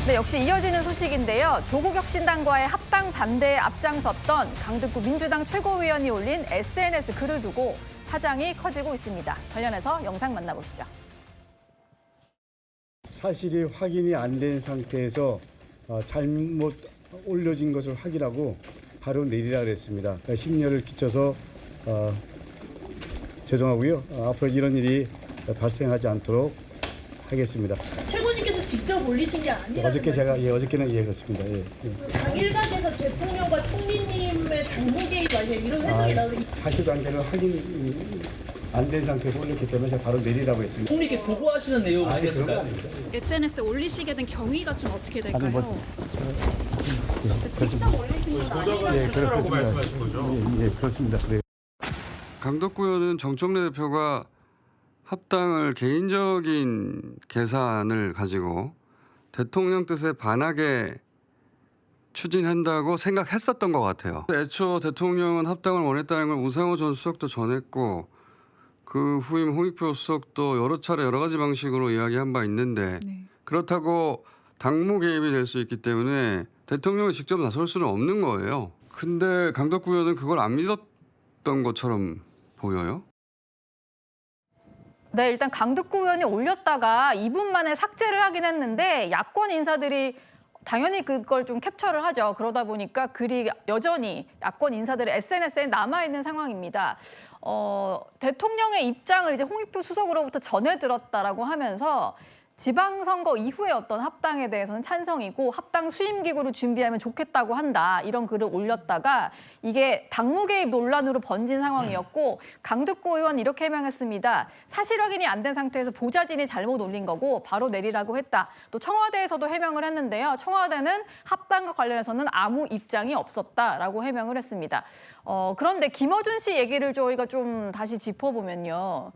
네, 역시 이어지는 소식인데요. 조국혁신당과의 합당 반대에 앞장섰던 강득구 민주당 최고위원이 올린 SNS 글을 두고 파장이 커지고 있습니다. 관련해서 영상 만나보시죠. 사실이 확인이 안 된 상태에서 잘못 올려진 것을 확인하고 바로 내리라 그랬습니다. 심려를 끼쳐서 죄송하고요. 앞으로 이런 일이 발생하지 않도록 하겠습니다. 최고님께서 직접 올리신 게 아니라는 어저께는 그렇습니다. 당일각에서 대통령과 총리님의 당무 개입 아니에요? 이런 해석이 나오는 사실관계는 확인 안 된 상태에서 올렸기 때문에 제가 바로 내리라고 했습니다. 총리께 보고하시는 내용 아니 그런 거 아니겠습니까? 아닙니다. SNS에 올리시게 된 경위가 좀 어떻게 될까요? 직접 올리신 건 아니라는 그렇습니다. 말씀하신 거죠? 예, 그렇습니다. 그래요. 강덕구 의원은 정청래 대표가 합당을 개인적인 계산을 가지고 대통령 뜻에 반하게 추진한다고 생각했었던 것 같아요. 애초 대통령은 합당을 원했다는 걸 우상호 전 수석도 전했고 그 후임 홍익표 수석도 여러 차례 여러 가지 방식으로 이야기한 바 있는데 그렇다고 당무 개입이 될 수 있기 때문에 대통령이 직접 나설 수는 없는 거예요. 근데 강덕구 의원은 그걸 안 믿었던 것처럼 보여요. 네, 일단 강득구 의원이 올렸다가 2분 만에 삭제를 하긴 했는데 야권 인사들이 당연히 그걸 좀 캡처를 하죠. 그러다 보니까 글이 여전히 야권 인사들의 SNS에 남아있는 상황입니다. 대통령의 입장을 이제 홍익표 수석으로부터 전해 들었다라고 하면서 지방선거 이후에 어떤 합당에 대해서는 찬성이고 합당 수임기구를 준비하면 좋겠다고 한다. 이런 글을 올렸다가 이게 당무 개입 논란으로 번진 상황이었고 강득구 의원 이렇게 해명했습니다. 사실 확인이 안 된 상태에서 보좌진이 잘못 올린 거고 바로 내리라고 했다. 또 청와대에서도 해명을 했는데요. 청와대는 합당과 관련해서는 아무 입장이 없었다라고 해명을 했습니다. 그런데 김어준 씨 얘기를 저희가 좀 다시 짚어보면요.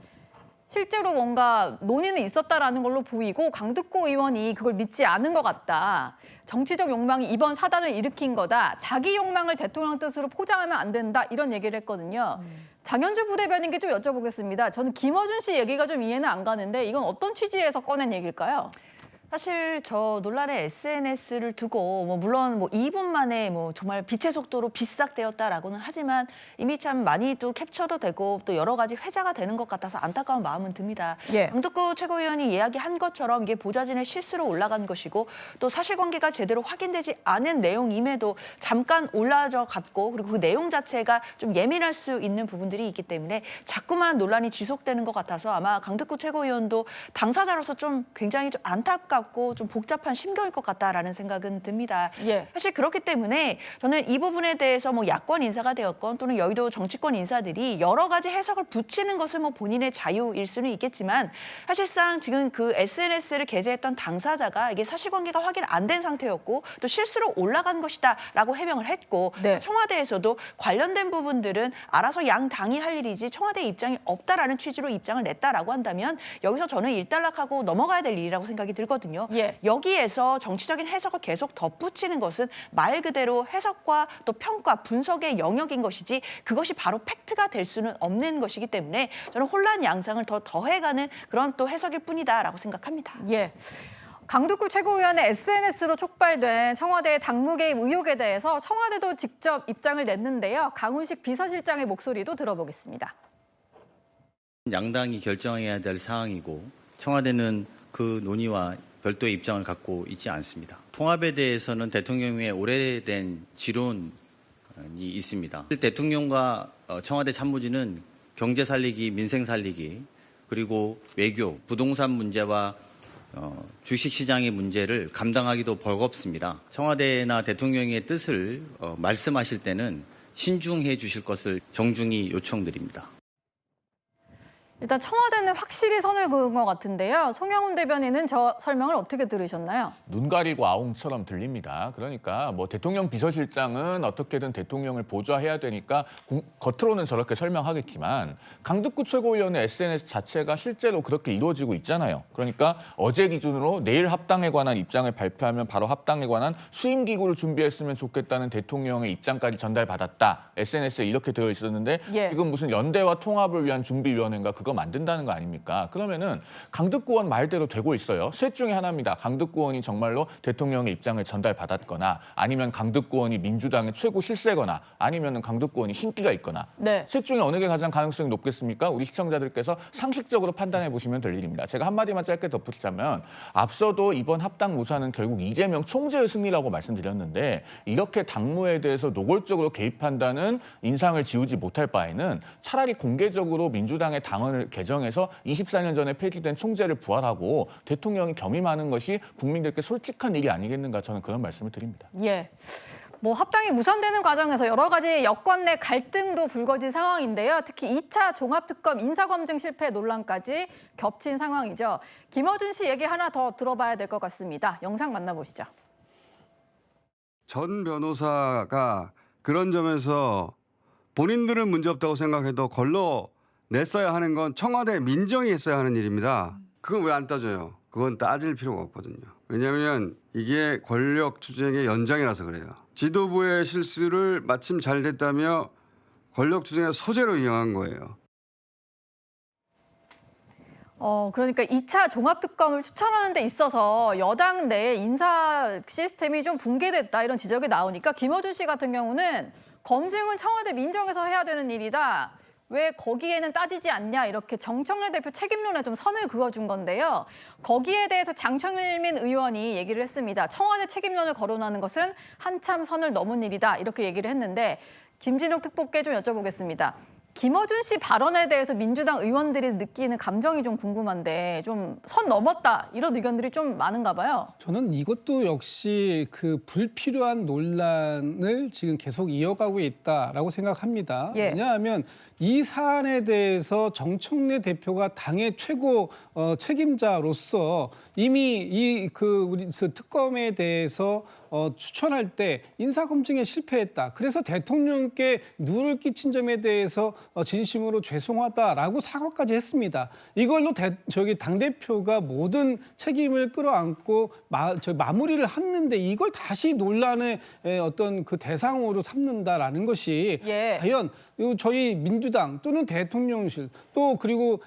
실제로 뭔가 논의는 있었다라는 걸로 보이고 강득구 의원이 그걸 믿지 않은 것 같다. 정치적 욕망이 이번 사단을 일으킨 거다. 자기 욕망을 대통령 뜻으로 포장하면 안 된다. 이런 얘기를 했거든요. 장현주 부대변인께 좀 여쭤보겠습니다. 저는 김어준 씨 얘기가 좀 이해는 안 가는데 이건 어떤 취지에서 꺼낸 얘기일까요? 사실 저 논란의 SNS를 두고 물론 2분 만에 정말 빛의 속도로 비싹되었다라고는 하지만 이미 참 많이 또 캡처도 되고 또 여러 가지 회자가 되는 것 같아서 안타까운 마음은 듭니다. 예. 강덕구 최고위원이 이야기한 것처럼 이게 보좌진의 실수로 올라간 것이고 또 사실관계가 제대로 확인되지 않은 내용임에도 잠깐 올라져 갔고 그리고 그 내용 자체가 좀 예민할 수 있는 부분들이 있기 때문에 자꾸만 논란이 지속되는 것 같아서 아마 강덕구 최고위원도 당사자로서 좀 굉장히 좀 안타깝고 좀 복잡한 심경일 것 같다라는 생각은 듭니다. 예. 사실 그렇기 때문에 저는 이 부분에 대해서 야권 인사가 되었건 또는 여의도 정치권 인사들이 여러 가지 해석을 붙이는 것은 본인의 자유일 수는 있겠지만 사실상 지금 그 SNS를 게재했던 당사자가 이게 사실관계가 확인 안 된 상태였고 또 실수로 올라간 것이다라고 해명을 했고 네. 청와대에서도 관련된 부분들은 알아서 양 당이 할 일이지 청와대 입장이 없다라는 취지로 입장을 냈다라고 한다면 여기서 저는 일단락하고 넘어가야 될 일이라고 생각이 들거든요. 예. 여기에서 정치적인 해석을 계속 덧붙이는 것은 말 그대로 해석과 또 평가, 분석의 영역인 것이지 그것이 바로 팩트가 될 수는 없는 것이기 때문에 저는 혼란 양상을 더 더해가는 그런 또 해석일 뿐이다라고 생각합니다. 예. 강득구 최고위원의 SNS로 촉발된 청와대의 당무 개입 의혹에 대해서 청와대도 직접 입장을 냈는데요. 강훈식 비서실장의 목소리도 들어보겠습니다. 양당이 결정해야 될 사항이고 청와대는 그 논의와 별도의 입장을 갖고 있지 않습니다. 통합에 대해서는 대통령의 오래된 지론이 있습니다. 대통령과 청와대 참모진은 경제 살리기, 민생 살리기, 그리고 외교, 부동산 문제와 주식시장의 문제를 감당하기도 버겁습니다. 청와대나 대통령의 뜻을 말씀하실 때는 신중해 주실 것을 정중히 요청드립니다. 일단 청와대는 확실히 선을 그은 것 같은데요. 송영훈 대변인은 저 설명을 어떻게 들으셨나요? 눈 가리고 아웅처럼 들립니다. 그러니까 대통령 비서실장은 어떻게든 대통령을 보좌해야 되니까 겉으로는 저렇게 설명하겠지만 강득구 최고위원의 SNS 자체가 실제로 그렇게 이루어지고 있잖아요. 그러니까 어제 기준으로 내일 합당에 관한 입장을 발표하면 바로 합당에 관한 수임기구를 준비했으면 좋겠다는 대통령의 입장까지 전달받았다. SNS에 이렇게 되어 있었는데 예. 지금 무슨 연대와 통합을 위한 준비위원회인가 그거 그거 만든다는 거 아닙니까? 그러면은 강덕구원 말대로 되고 있어요. 셋 중에 하나입니다. 강덕구원이 정말로 대통령의 입장을 전달받았거나 아니면 강덕구원이 민주당의 최고 실세거나 아니면은 강덕구원이 신기가 있거나 네. 셋 중에 어느 게 가장 가능성이 높겠습니까? 우리 시청자들께서 상식적으로 판단해 보시면 될 일입니다. 제가 한마디만 짧게 덧붙이자면 앞서도 이번 합당 무산은 결국 이재명 총재의 승리라고 말씀드렸는데 이렇게 당무에 대해서 노골적으로 개입한다는 인상을 지우지 못할 바에는 차라리 공개적으로 민주당의 당헌을 개정해서 24년 전에 폐지된 총재를 부활하고 대통령이 겸임하는 것이 국민들께 솔직한 일이 아니겠는가 저는 그런 말씀을 드립니다. 예. 뭐 합당이 무산되는 과정에서 여러 가지 여권 내 갈등도 불거진 상황인데요. 특히 2차 종합특검 인사검증 실패 논란까지 겹친 상황이죠. 김어준 씨 얘기 하나 더 들어봐야 될 것 같습니다. 영상 만나보시죠. 전 변호사가 그런 점에서 본인들은 문제없다고 생각해도 걸러냈어야 하는 건 청와대 민정이 했어야 하는 일입니다. 그건 왜 안 따져요? 그건 따질 필요가 없거든요. 왜냐하면 이게 권력 투쟁의 연장이라서 그래요. 지도부의 실수를 마침 잘 됐다며 권력 투쟁의 소재로 이용한 거예요. 그러니까 2차 종합특검을 추천하는 데 있어서 여당 내 인사 시스템이 좀 붕괴됐다 이런 지적이 나오니까 김어준 씨 같은 경우는 검증은 청와대 민정에서 해야 되는 일이다. 왜 거기에는 따지지 않냐 이렇게 정청래 대표 책임론에 좀 선을 그어준 건데요. 거기에 대해서 장청일민 의원이 얘기를 했습니다. 청와대 책임론을 거론하는 것은 한참 선을 넘은 일이다 이렇게 얘기를 했는데 김진욱 특보께 좀 여쭤보겠습니다. 김어준 씨 발언에 대해서 민주당 의원들이 느끼는 감정이 좀 궁금한데 좀 선 넘었다 이런 의견들이 좀 많은가 봐요. 저는 이것도 역시 그 불필요한 논란을 지금 계속 이어가고 있다라고 생각합니다. 예. 왜냐하면 이 사안에 대해서 정청래 대표가 당의 최고 책임자로서 이미 우리 특검에 대해서 추천할 때 인사검증에 실패했다. 그래서 대통령께 누를 끼친 점에 대해서 진심으로 죄송하다라고 사과까지 했습니다. 이걸로 당대표가 모든 책임을 끌어안고 마무리를 했는데 이걸 다시 논란의 어떤 그 대상으로 삼는다라는 것이 예. 과연 저희 민주당 또는 대통령실 또 그리고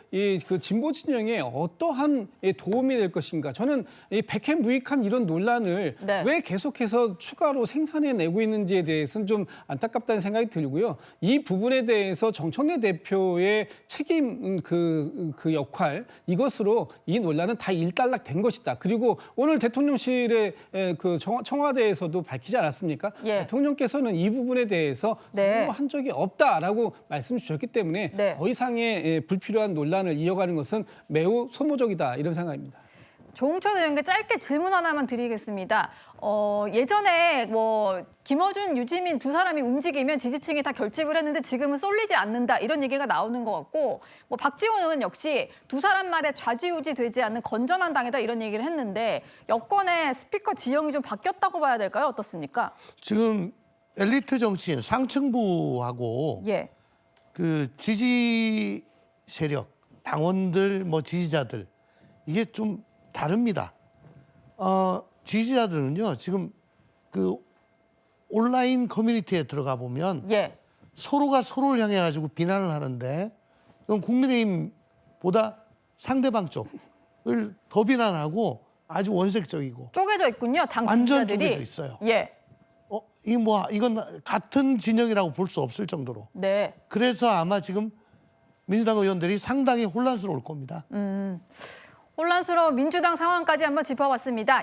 그 진보 진영에 어떠한 도움이 될 것인가. 저는 이 백해무익한 이런 논란을 네. 왜 계속해서 추가로 생산해내고 있는지에 대해서는 좀 안타깝다는 생각이 들고요. 이 부분에 대해서 정청래 대표의 책임 그 역할 이것으로 이 논란은 다 일단락된 것이다. 그리고 오늘 대통령실의 그 청와대에서도 밝히지 않았습니까? 예. 대통령께서는 이 부분에 대해서 네. 한 적이 없다라고 말씀 주셨기 때문에 네. 더 이상의 불필요한 논란을 이어가는 것은 매우 소모적이다 이런 생각입니다. 조홍천 의원께 짧게 질문 하나만 드리겠습니다. 예전에 뭐 김어준, 유지민 두 사람이 움직이면 지지층이 다 결집을 했는데 지금은 쏠리지 않는다 이런 얘기가 나오는 것 같고 뭐 박지원 의원 역시 두 사람 말에 좌지우지 되지 않는 건전한 당이다 이런 얘기를 했는데 여권의 스피커 지형이 좀 바뀌었다고 봐야 될까요? 어떻습니까? 지금 엘리트 정치인 상층부하고 예. 그 지지 세력, 당원들, 뭐 지지자들 이게 좀 다릅니다. 지지자들은요 지금 그 온라인 커뮤니티에 들어가 보면 예. 서로가 서로를 향해 가지고 비난을 하는데 이건 국민의힘보다 상대방 쪽을 더 비난하고 아주 원색적이고 쪼개져 있군요. 당 완전 지지자들이. 쪼개져 있어요. 예. 이건 같은 진영이라고 볼 수 없을 정도로. 네. 그래서 아마 지금 민주당 의원들이 상당히 혼란스러울 겁니다. 혼란스러운 민주당 상황까지 한번 짚어봤습니다.